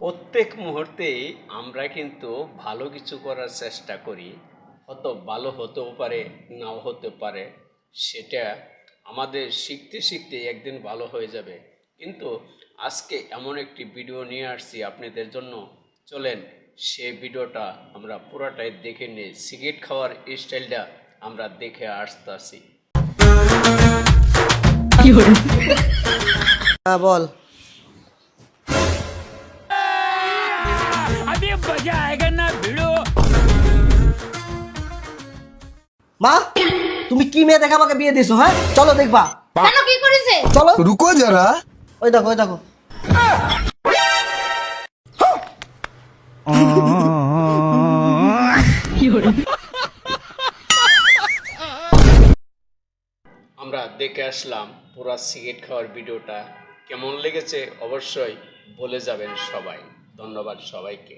প্রত্যেক মুহূর্তেই আমরা কিন্তু ভালো কিছু করার চেষ্টা করি। হয়তো ভালো হতেও পারে, নাও হতে পারে। সেটা আমাদের শিখতে শিখতে একদিন ভালো হয়ে যাবে। কিন্তু আজকে এমন একটি ভিডিও নিয়ে আসছি আপনাদের জন্য। চলেন সেই ভিডিওটা আমরা পুরাটাই দেখে নিই। সিগারেট খাওয়ার স্টাইলটা আমরা দেখে আসতেছি। হ্যাঁ বল। अभी मजा आएगा ना भिड़ो। মা, তুমি কি মেয়ে দেখা আমাকে বিয়ে দিছো? হ্যাঁ চলো দেখবা। কেন কি করেছে? চলো। रुको जरा। ওই দেখো ওই দেখো। আমরা দেখে আসলাম পুরা সিগারেট খাওয়ার ভিডিওটা। কেমন লেগেছে অবশ্যই বলে যাবেন সবাই। ধন্যবাদ সবাইকে।